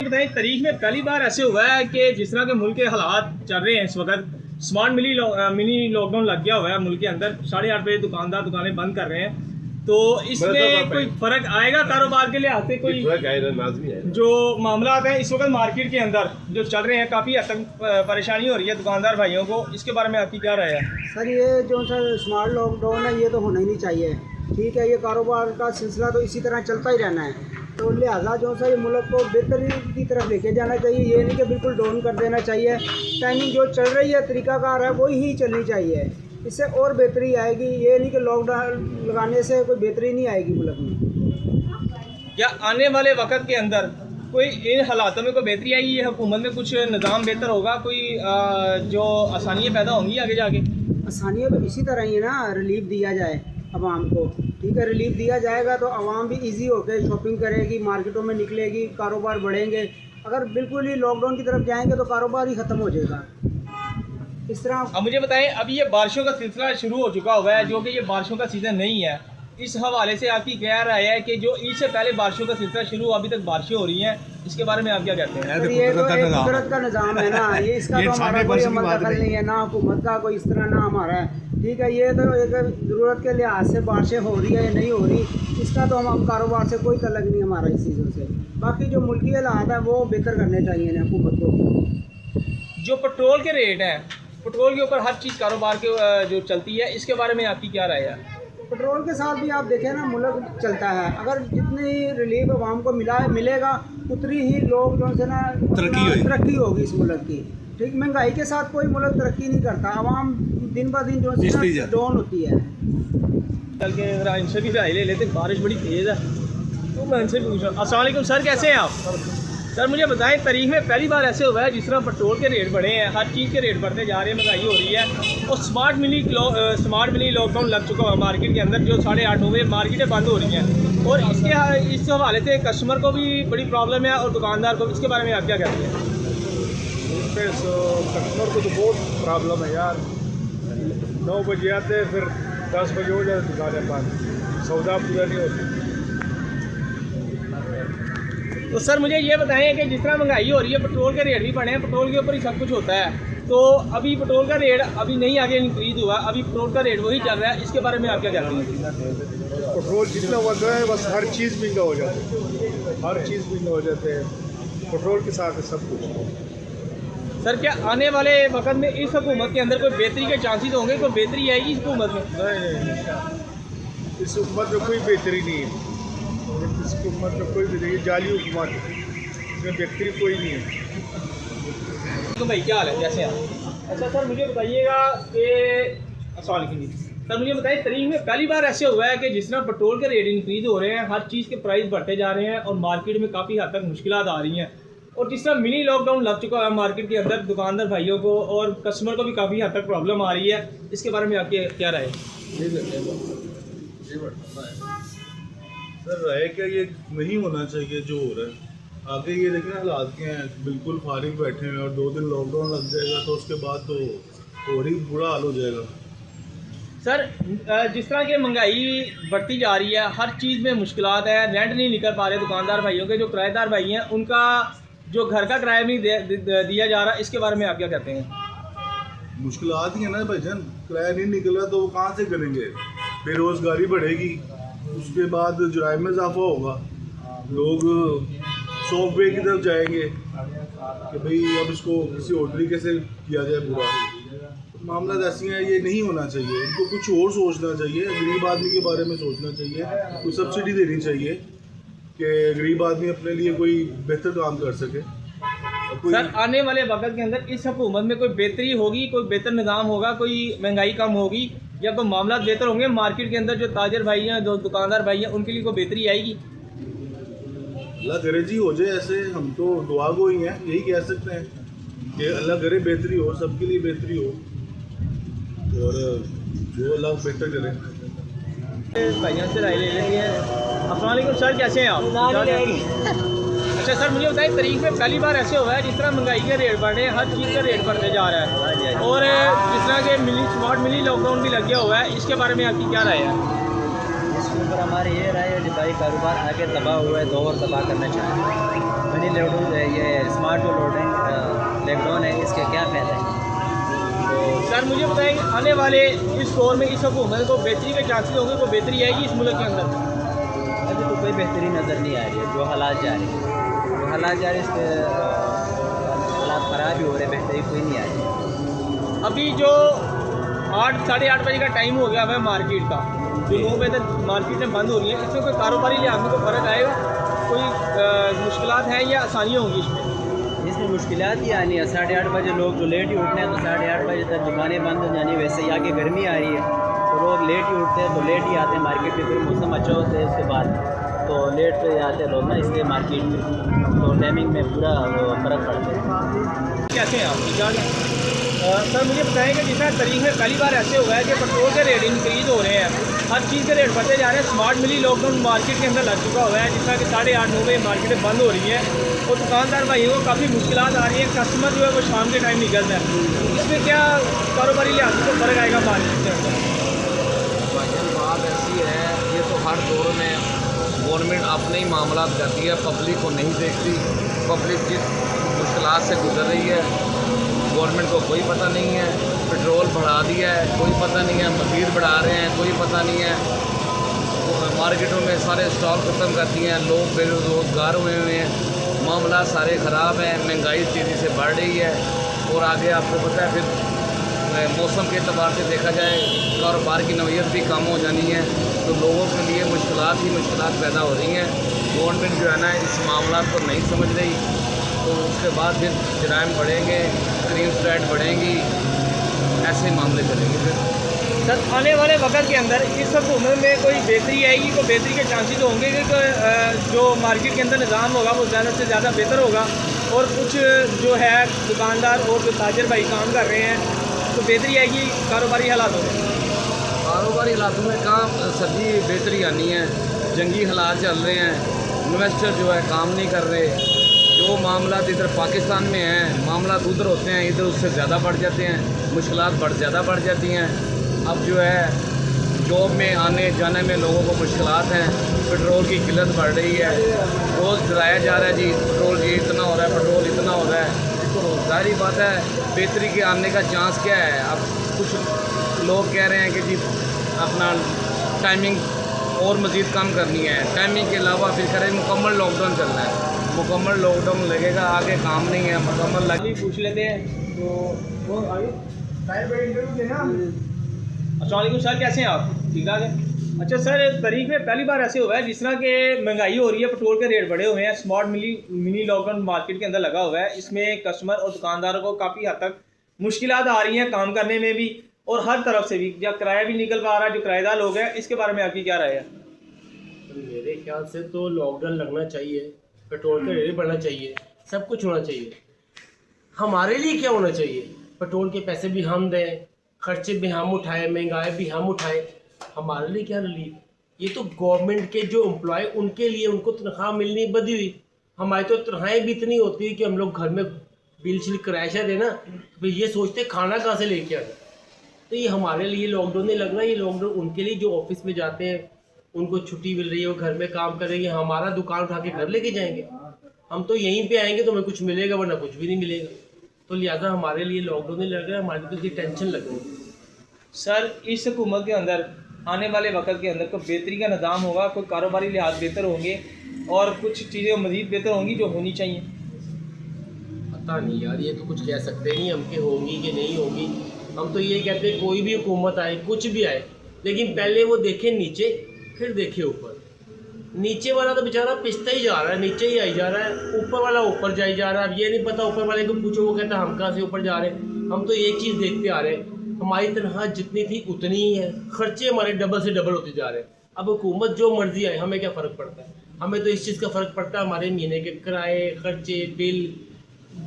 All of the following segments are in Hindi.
बताएं, तारीख में पहली बार ऐसे हुआ है कि जिस तरह के मुल्क के हालात चल रहे हैं इस वक्त, स्मार्ट मिनी लॉकडाउन लग गया हुआ है मुल्क के अंदर। 8:30 बजे दुकानदार दुकानें बंद कर रहे हैं, तो इसमें कोई फर्क आएगा कारोबार के लिहाज से? कोई जो मामला है इस वक्त मार्केट के अंदर जो चल रहे हैं, काफ़ी हद तक परेशानी हो रही है दुकानदार भाइयों को, इसके बारे में आपकी क्या राय है? सर, ये जो सर स्मार्ट लॉकडाउन है ये तो होना ही नहीं चाहिए। ठीक है, ये कारोबार का सिलसिला तो इसी तरह चलता ही रहना है, तो लिहाजा जो सा ये मुल्क को बेहतरी की तरफ लेके जाना चाहिए। ये नहीं कि बिल्कुल डाउन कर देना चाहिए। टाइमिंग जो चल रही है, तरीकाकार है, वही ही चलनी चाहिए। इससे और बेहतरी आएगी। ये नहीं कि लॉकडाउन लगाने से कोई बेहतरी नहीं आएगी मुल्क में। क्या आने वाले वक्त के अंदर कोई इन हालातों में कोई बेहतरी आएगी? ये हुकूमत में कुछ निज़ाम बेहतर होगा? कोई जो आसानियाँ पैदा होंगी आगे जाके? आसानियाँ तो इसी तरह ही है ना, रिलीफ दिया जाए आवाम को। ठीक है, रिलीफ दिया जाएगा तो आवाम भी इजी होकर शॉपिंग करेगी, मार्केटों में निकलेगी, कारोबार बढ़ेंगे। अगर बिल्कुल ही लॉकडाउन की तरफ जाएंगे तो कारोबार ही ख़त्म हो जाएगा इस तरह। अब मुझे बताएं, अभी ये बारिशों का सिलसिला शुरू हो चुका हुआ है, जो कि ये बारिशों का सीज़न नहीं है। इस हवाले से आपकी क्या राय है कि जो ईद से पहले बारिशों का सिलसिला शुरू हुआ, अभी तक बारिशें हो रही हैं, इसके बारे में आप क्या कहते हैं? ये तो एक कुदरत का निज़ाम है ना, ये इसका तो हमारा कोई अमल दखल नहीं है, ना हुकूमत का कोई इस तरह, ना हमारा है। ठीक है, ये तो एक ज़रूरत के लिहाज से बारिशें हो रही है या नहीं हो रही, इसका तो हम कारोबार से कोई तल्लुक़ नहीं हमारा इस चीज़ों से। बाकी जो मुल्की हालात है वो बेहतर करने चाहिए ना हुकूमत को। जो पेट्रोल के रेट हैं, पेट्रोल के ऊपर हर चीज़ कारोबार के जो चलती है, इसके बारे में आपकी क्या राय है? पेट्रोल के साथ भी आप देखें ना, मुल्क चलता है। अगर जितनी रिलीफ आवाम को मिलेगा उतनी ही लोग जो है ना तरक्की होगी इस मुल्क की। ठीक, महंगाई के साथ कोई मुल्क तरक्की नहीं करता, आवाम दिन ब दिन जो है डाउन होती है। चल के अगर इनसे भी राय ले लेते, बारिश बड़ी तेज़ है तो मैं इनसे भी पूछ रहा हूँ। अस्सलाम वालेकुम सर, कैसे हैं आप? सर मुझे बताएं, तारीख में पहली बार ऐसे हुआ है जिस तरह पेट्रोल के रेट बढ़े हैं, हर चीज़ के रेट बढ़ते जा रहे हैं, महंगाई हो रही है, और स्मार्ट मिनी लॉकडाउन लग चुका है मार्केट के अंदर, जो 8:30 बजे मार्केटें बंद हो रही हैं, और इस हवाले से कस्टमर को भी बड़ी प्रॉब्लम है और दुकानदार को। इसके बारे में आप क्या कहते हैं? कस्टमर को तो बहुत प्रॉब्लम है यार। 9 बजे आते हैं, फिर 10 बजे हो जाते दुकानें बंद, सौदा पूरा नहीं होती। तो सर मुझे ये बताएं कि जिस तरह महंगाई हो रही है, पेट्रोल के रेट भी बढ़े हैं, पेट्रोल के ऊपर ही सब कुछ होता है, तो अभी पेट्रोल का रेट अभी नहीं आगे इंक्रीज हुआ, अभी पेट्रोल का रेट वही चल रहा है, इसके बारे में आप क्या कहते हैं? पेट्रोल जितना बढ़ रहा है बस हर चीज़ महंगा हो जाता है, हर चीज़ महंगा हो जाते हैं, पेट्रोल के साथ है सब कुछ। सर क्या आने वाले वक्त में इस हुकूमत के अंदर कोई बेहतरी के चांसेस होंगे? कोई बेहतरी आएगी इस हुकूमत में? नहीं, इस हुकूमत में कोई बेहतरी नहीं है। इस हुकूमत में कोई बेहतरी, जाली हुकूमत है, इसमें बेहतरी कोई नहीं है। तो भाई क्या हाल है, कैसे हैं? अच्छा सर मुझे बताइएगा कि अस्सलाम वालेकुम जी। सर मुझे बताइए, तारीख में पहली बार ऐसे हुआ है कि जिस तरह पेट्रोल के रेट इंक्रीज़ हो रहे हैं, हर चीज़ के प्राइस बढ़ते जा रहे हैं और मार्केट में काफ़ी हद तक मुश्किलात आ रही हैं, और जिस तरह मिनी लॉकडाउन लग चुका है मार्केट के अंदर, दुकानदार भाइयों को और कस्टमर को भी काफ़ी हद तक प्रॉब्लम आ रही है, इसके बारे में आपकी क्या राय है? सर राय क्या, ये नहीं होना चाहिए जो हो रहा है। आगे ये देखें हालात क्या हैं, बिल्कुल फारिग बैठे हैं, और 2 दिन लॉकडाउन लग जाएगा तो उसके बाद तो और ही बुरा हाल हो जाएगा। सर जिस तरह की महंगाई बढ़ती जा रही है, हर चीज़ में मुश्किलात है, रेंट नहीं निकल पा रहे दुकानदार भाइयों के, जो किराएदार भाई हैं उनका जो घर का किराया नहीं दिया जा रहा, इसके बारे में आप क्या कहते हैं? मुश्किलात ही है ना भाईजान, किराया नहीं निकल रहा तो वो कहाँ से करेंगे, बेरोज़गारी बढ़ेगी, उसके बाद जुराइम में इजाफा होगा, लोग सॉफ्टवेयर की तरफ जाएंगे कि भाई अब इसको किसी और तरीके से किया जाए बुरा। मामला ऐसी है, ये नहीं होना चाहिए, इनको कुछ और सोचना चाहिए, गरीब आदमी के बारे में सोचना चाहिए, कोई सब्सिडी देनी चाहिए कि गरीब आदमी अपने लिए कोई बेहतर काम कर सके। सर आने वाले वक्त के अंदर इस हुकूमत में कोई बेहतरी होगी, कोई बेहतर निज़ाम होगा, कोई महंगाई कम होगी, या कोई मामला बेहतर होंगे मार्केट के अंदर, जो ताजर भाई हैं, जो दुकानदार भाई हैं, उनके लिए कोई बेहतरी आएगी? अल्लाह करे जी हो जाए ऐसे, हम तो दुआ गो ही हैं, यही कह सकते हैं कि अल्लाह करे बेहतरी हो, सबके लिए बेहतरी हो, और जो अल्लाह बेहतर करे। भाइयों से राय ले लेते हैं। अस्सलाम वालेकुम सर, कैसे हैं आप? अच्छा सर मुझे बताइए, तारीख में पहली बार ऐसे हुआ है जिस तरह महंगाई के रेट बढ़े हैं, हर चीज़ का रेट बढ़ते जा रहा है, और जिस तरह के स्मार्ट मिनी लॉकडाउन भी लग गया हुआ है, इसके बारे में आपकी क्या राय है? इसके ऊपर हमारी ये राय है कि भाई कारोबार आगे तबाह हुआ है तो और तबाह करना चाहिए। मनी लोडिंग ये स्मार्ट लोडिंग लॉकडाउन है, इसके क्या फ़ायदे हैं? तो सर मुझे बताएं कि आने वाले इस दौर में इस हुकूमत को बेहतरी के चांसेस होंगे, कोई बेहतरी आएगी इस मुल्क के अंदर? अभी तो कोई बेहतरी नज़र नहीं आ रही है। जो हालात जा रहे हैं इसके हालात ख़राब ही हो रहे हैं, बेहतरी कोई नहीं आ रही। अभी जो 8 साढ़े 8 बजे का टाइम हो गया है मार्केट का, जो 9 बजे तक मार्केटें बंद हो रही हैं, इसमें कोई कारोबारी लिहाज में कोई फ़र्क आएगा? कोई मुश्किलात हैं या आसानियाँ होंगी इसमें मुश्किलात ही आनी है। 8:30 बजे लोग जो लेट ही उठने हैं तो 8:30 बजे तक दुकानें बंद हो जानी। वैसे ही आगे गर्मी आ रही है तो लोग लेट ही उठते हैं, तो लेट ही आते हैं मार्केट में। फिर मौसम अच्छा होता है उसके बाद तो लेट आते हैं लोग ना, इसलिए मार्केट में तो टाइमिंग में पूरा फ़र्क पड़ता है। कैसे हैं आप? ठीक है सर मुझे बताएं कि जितना तारीख में पहली बार ऐसे हुआ है कि पेट्रोल के रेट इंक्रीज़ हो रहे हैं, हर चीज़ के रेट बढ़ते जा रहे हैं। स्मार्ट मिली लॉकडाउन मार्केट के अंदर लग चुका हुआ है, जिसका कि 8:30 9 बजे मार्केटें बंद हो रही हैं और दुकानदार भाइयों को काफ़ी मुश्किलात आ रही है। कस्टमर जो है वो शाम के टाइम निकलता है, इसमें क्या कारोबारी लिहाज से फ़र्क आएगा मार्केट के अंदर? बात ऐसी है, ये तो हर दौर में गवर्नमेंट अपने ही मामला करती है, पब्लिक को नहीं देखती। पब्लिक जिस मुश्किलात से गुजर रही है गवर्नमेंट को कोई पता नहीं है। पेट्रोल बढ़ा दिया है, कोई पता नहीं है। मज़ीद बढ़ा रहे हैं, कोई पता नहीं है। मार्केटों में सारे स्टॉक ख़त्म कर दिए हैं, लोग बेरोज़गार हुए हैं, मामला सारे ख़राब हैं। महंगाई तेज़ी से बढ़ रही है और आगे आपको पता है फिर मौसम के अतबार से देखा जाए कारोबार की नौयत भी कम हो जानी है, तो लोगों के लिए मुश्किलात ही मुश्किलात पैदा हो रही हैं। गवर्नमेंट जो है ना इस मामला को नहीं समझ रही, तो उसके बाद फिर जराइम बढ़ेंगे, क्राइम रेट बढ़ेंगी, ऐसे मामले चलेंगे। फिर सर आने वाले वक्त के अंदर इस हुकूमत में कोई बेहतरी आएगी? कोई बेहतरी के चांसेस होंगे कि जो मार्केट के अंदर निज़ाम होगा वो ज़्यादा से ज़्यादा बेहतर होगा और कुछ जो है दुकानदार और जो ताजर भाई काम कर रहे हैं तो बेहतरी आएगी कारोबारी हालातों में? कारोबारी हालातों में कहाँ सभी बेहतरी आनी है। जंगी हालात चल रहे हैं, इन्वेस्टर जो है काम नहीं कर रहे। जो मामला इधर पाकिस्तान में हैं, मामला उधर होते हैं, इधर उससे ज़्यादा बढ़ जाते हैं, मुश्किलात ज़्यादा बढ़ जाती हैं। अब जो है जॉब में आने जाने में लोगों को मुश्किलात हैं, पेट्रोल की किल्लत बढ़ रही है। रोज़ डराया जा रहा है जी पेट्रोल ये इतना हो रहा है, पेट्रोल इतना हो रहा है। तो जाहिर बात है बेहतरी के आने का चांस क्या है? अब कुछ लोग कह रहे हैं कि जी अपना टाइमिंग और मज़ीद कम करनी है, टाइमिंग के अलावा फिर करें मुकम्मल लॉकडाउन चलना है। मुकम्मल लॉकडाउन लगेगा, आगे काम नहीं है, मुकम्मल अभी पूछ लेते हैं तो वो आगे। अस्सलाम वालेकुम सर, कैसे हैं आप? ठीक ठाक है। अच्छा सर, तारीख में पहली बार ऐसे हुआ है जिस तरह के महंगाई हो रही है, पेट्रोल के रेट बढ़े हुए हैं, स्मार्ट मिनी लॉकडाउन मार्केट के अंदर लगा हुआ है। इसमें कस्टमर और दुकानदारों को काफ़ी हद तक मुश्किलात आ रही हैं काम करने में भी और हर तरफ से भी, जब किराया भी निकल पा रहा है। जो किराएदार लोग हैं इसके बारे में आपकी क्या राय है? मेरे ख्याल से तो लॉकडाउन लगना चाहिए, पेट्रोल का रेट बढ़ना चाहिए, सब कुछ होना चाहिए। हमारे लिए क्या होना चाहिए? पेट्रोल के पैसे भी हम दें, खर्चे भी हम उठाएं, महंगाई भी हम उठाएं। हमारे लिए क्या रिलीफ? ये तो गवर्नमेंट के जो एम्प्लॉय उनके लिए, उनको तनख्वाह मिलनी बदी हुई। हमारी तो तनख्वाहें भी इतनी होती है कि हम लोग घर में बिल शिल किराया देना, तो ये सोचते खाना कहाँ से लेके आना। तो ये हमारे लिए लॉकडाउन नहीं लगना, ये लॉकडाउन उनके लिए जो ऑफिस में जाते हैं, उनको छुट्टी मिल रही है, वो घर में काम करेंगे। हमारा दुकान उठा के घर लेके जाएंगे, हम तो यहीं पे आएंगे तो हमें कुछ मिलेगा, वरना कुछ भी नहीं मिलेगा। तो लिहाजा हमारे लिए लॉकडाउन नहीं लग रहा है, हमारी तो इसकी टेंशन लग रही है। सर इस हुकूमत के अंदर आने वाले वक्त के अंदर कोई बेहतरी का निज़ाम होगा, कोई कारोबारी लिहाज बेहतर होंगे और कुछ चीज़ें मज़ीद बेहतर होंगी जो होनी चाहिए? पता नहीं यार, ये तो कुछ कह सकते नहीं हम कि होंगी कि नहीं होंगी। हम तो ये कहते हैं कोई भी हुकूमत आए, कुछ भी आए, लेकिन पहले वो देखे नीचे फिर देखे ऊपर। नीचे वाला तो बेचारा पिसता ही जा रहा है, नीचे ही आई जा रहा है, ऊपर वाला ऊपर जाई जा रहा है। अब ये नहीं पता, ऊपर वाले को पूछो वो कहता है हम कहाँ से ऊपर जा रहे हैं। हम तो एक चीज़ देखते आ रहे हैं, हमारी तनख्वाह जितनी थी उतनी ही है, खर्चे हमारे डबल से डबल होते जा रहे हैं। अब हुकूमत जो मर्जी आए, हमें क्या फ़र्क पड़ता है? हमें तो इस चीज़ का फ़र्क पड़ता है हमारे महीने के किराए, खर्चे, बिल,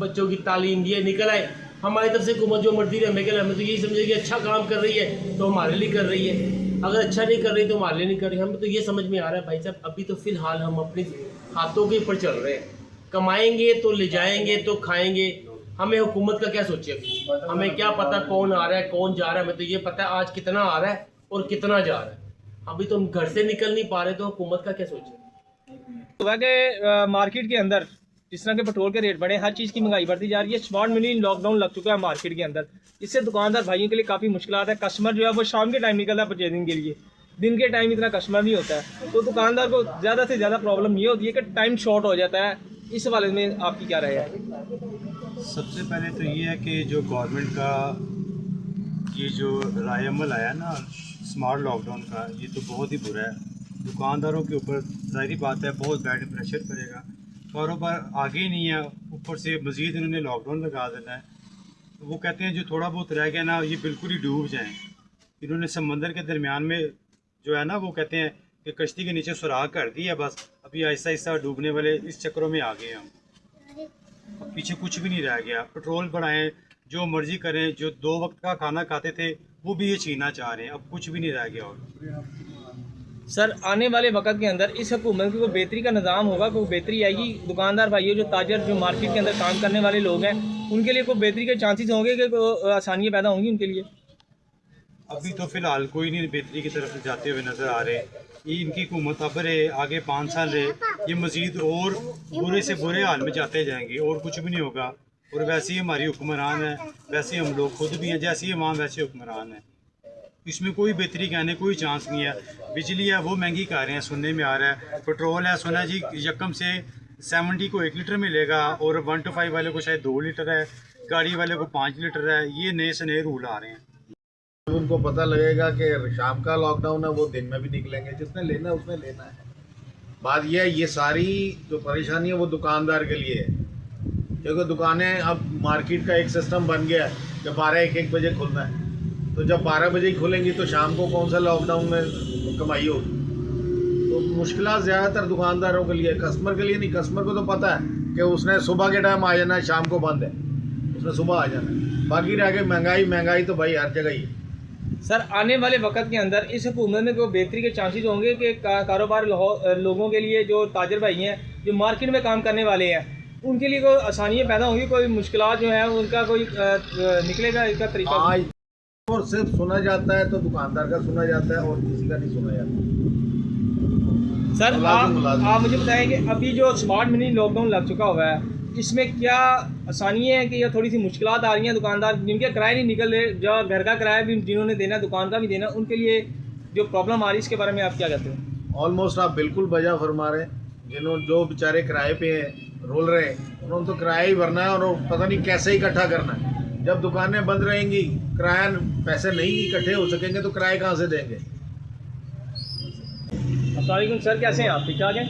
बच्चों की तालीम, ये निकल आए। हमारी तरफ से हुकूमत जो मर्जी हमें क्या, हमें तो यही समझे कि अच्छा काम कर रही है तो हमारे लिए कर रही है, अगर अच्छा नहीं कर रही तो हमारे लिए नहीं कर रही। हमें तो ये समझ में आ रहा है भाई साहब, अभी तो फ़िलहाल हम अपने हाथों के ऊपर चल रहे हैं। कमाएंगे तो ले जाएंगे तो खाएंगे, हमें हुकूमत का क्या सोचे? हमें क्या पता कौन आ रहा है कौन जा रहा है? हमें तो ये पता है आज कितना आ रहा है और कितना जा रहा है। अभी तो हम घर से निकल नहीं पा रहे, तो हुकूमत का क्या सोचे? हुआ कि मार्केट के अंदर जिस तरह के पेट्रोल के रेट बढ़े, हर चीज़ की महंगाई बढ़ती जा रही है। स्मार्ट मनी लॉकडाउन लग चुका है मार्केट के अंदर, इससे दुकानदार भाइयों के लिए काफ़ी मुश्किल है। कस्टमर जो है वो शाम के टाइम निकलता है परचेजिंग के लिए, दिन के टाइम इतना कस्टमर नहीं होता है, तो दुकानदार को ज़्यादा से ज़्यादा प्रॉब्लम ये होती है कि टाइम शॉर्ट हो जाता है। इस हवाले में आपकी क्या राय है? सबसे पहले तो ये है कि जो गवर्नमेंट का ये जो राय अमल आया ना स्मार्ट लॉकडाउन का, ये तो बहुत ही बुरा है। दुकानदारों के ऊपर ज़ाहिर बात है बहुत बैड प्रेशर पड़ेगा, कारोबार आगे ही नहीं है, ऊपर से मज़ीद इन्होंने लॉकडाउन लगा देना है। तो वो कहते हैं जो थोड़ा बहुत रह गया ना ये बिल्कुल ही डूब जाएँ। इन्होंने समंदर के दरमियान में जो है ना वो कहते हैं कि कश्ती के नीचे सुराख कर दी है, बस अभी आहिस्ता आहिस्ता डूबने वाले इस चक्करों में आ गए हम। अब पीछे कुछ भी नहीं रह गया। पेट्रोल बढ़ाएं, जो मर्जी करें, जो 2 वक्त का खाना खाते थे वो भी ये छीनना चाह रहे हैं, अब कुछ भी नहीं रह गया। और सर आने वाले वक्त के अंदर इस हुकूमत की कोई बेहतरी का निज़ाम होगा, कोई बेहतरी आएगी? दुकानदार भाइयों, जो ताजर, जो मार्केट के अंदर काम करने वाले लोग हैं, उनके लिए कोई बेहतरी के चांसेस होंगे कि आसानियाँ पैदा होंगी उनके लिए? अभी तो फ़िलहाल कोई नहीं बेहतरी की तरफ जाते हुए नज़र आ रहे। ये इनकी हुकूमत अब रहे, आगे 5 साल रहे, ये मज़ीद और बुरे से बुरे हाल में जाते जाएंगे और कुछ भी नहीं होगा। और वैसे ही हमारी हुक्मरान है, वैसे ही हम लोग खुद भी हैं, जैसे ही वहाँ वैसे हुक्मरान है। इसमें कोई बेहतरी कहने कोई चांस नहीं है। बिजली है वो महंगी कर रहे हैं, सुनने में आ रहा है। पेट्रोल है सुना जी यकम से 70 को 1 लीटर मिलेगा और 1 to 5 वाले को शायद 2 लीटर है, गाड़ी वाले को 5 लीटर है। ये नए से नए रूल आ रहे हैं। उनको पता लगेगा कि शाम का लॉकडाउन है, वो दिन में भी निकलेंगे, जिसने लेना है उसने लेना है। बात यह है, ये सारी जो परेशानी है वो दुकानदार के लिए है, क्योंकि दुकानें अब मार्केट का एक सिस्टम बन गया है कि 12-1 बजे खुलना है। तो जब 12 बजे ही खुलेंगी तो शाम को कौन सा लॉकडाउन में कमाई होगी? तो मुश्किलात ज़्यादातर दुकानदारों के लिए, कस्टमर के लिए नहीं। कस्टमर को तो पता है कि उसने सुबह के टाइम आ जाना है, शाम को बंद है, उसने सुबह आ जाना है। बाकी रह गए महंगाई तो भाई हर जगह ही है। सर आने वाले वक्त के अंदर इस हुकूमत में कोई बेहतरी के चांसेस होंगे कि कारोबार लोगों के लिए, जो ताजर भाई हैं, जो मार्केट में काम करने वाले हैं, उनके लिए कोई आसानियाँ पैदा होंगी? कोई मुश्किलात जो है उनका कोई निकलेगा इसका तरीका? आज और सिर्फ सुना जाता है तो दुकानदार का सुना जाता है और किसी का नहीं सुना जाता। सर आप मुझे बताएं कि अभी जो स्मार्ट मनी लॉकडाउन लग चुका हुआ है, इसमें क्या आसानियाँ हैं कि या थोड़ी सी मुश्किलात आ रही हैं? दुकानदार जिनके किराए नहीं निकल रहे, जो घर का किराया भी जिन्होंने देना, दुकान का भी देना, उनके लिए जो प्रॉब्लम आ रही है, इसके बारे में आप क्या कहते हैं? ऑलमोस्ट आप बिल्कुल बजा फरमा रहे हैं। जो बेचारे किराए पे रोल रहे हैं, उन्होंने तो किराया ही भरना है और पता नहीं कैसे इकट्ठा करना है। जब दुकानें बंद रहेंगी, किराया पैसे नहीं इकट्ठे हो सकेंगे तो किराए कहाँ से देंगे? अस्सलाम वालेकुम सर, कैसे हैं आप? ठीक ठाक हैं?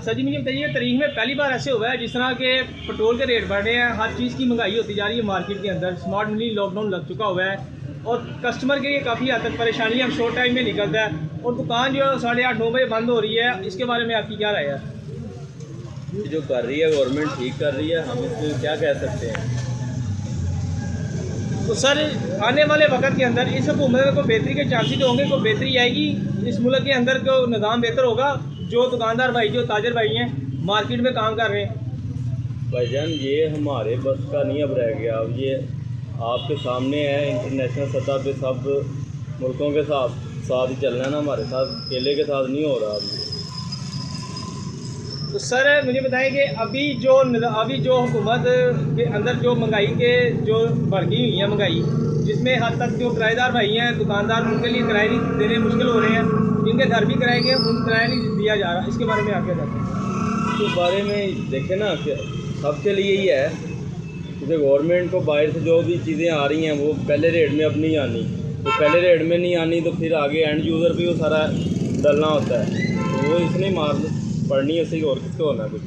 सर जी मुझे बताइए, तारीख में पहली बार ऐसे हुआ है जिस तरह के पेट्रोल के रेट बढ़ रहे हैं, हर चीज़ की महंगाई होती जा रही है मार्केट के अंदर, स्मार्ट मनी लॉकडाउन लग चुका हुआ है और कस्टमर के लिए काफ़ी हद तक परेशानी हम शॉर्ट टाइम में निकलता है और दुकान जो है 8:30-9 बजे बंद हो रही है। इसके बारे में आपकी क्या राय है? जो कर रही है गवर्नमेंट ठीक कर रही है, हम इसको क्या कह सकते हैं। तो सर आने वाले वक्त के अंदर इस हुकूमत में कोई बेहतरी के चांसेस होंगे, कोई बेहतरी आएगी इस मुल्क के अंदर, को निज़ाम बेहतर होगा? जो दुकानदार भाई, जो ताजर भाई हैं, मार्केट में काम कर रहे हैं। भाईजान ये हमारे बस का नहीं अब रह गया। अब ये आपके सामने है, इंटरनेशनल सतह पे सब मुल्कों के साथ ही चलना है ना, हमारे साथ अकेले के साथ नहीं हो रहा। तो सर मुझे बताएं कि अभी जो हुकूमत के अंदर जो महंगाई के जो बढ़ी हुई है महंगाई, जिसमें हद तक जो किराएदार भाई हैं, दुकानदार, उनके लिए किराए नहीं देने मुश्किल हो रहे हैं, जिनके घर भी किराए के उन किराया नहीं दिया जा रहा, इसके बारे में आप क्या कहते हैं? इसके बारे में देखें ना, सबके लिए ही है, क्योंकि गवर्नमेंट को बाहर से जो भी चीज़ें आ रही हैं वो पहले रेट में अब नहीं आनी, तो पहले रेट में नहीं आनी तो फिर आगे एंड यूज़र भी वो सारा डलना होता है, तो वो इसने मार पड़नी है, उसी और किसको होना कुछ।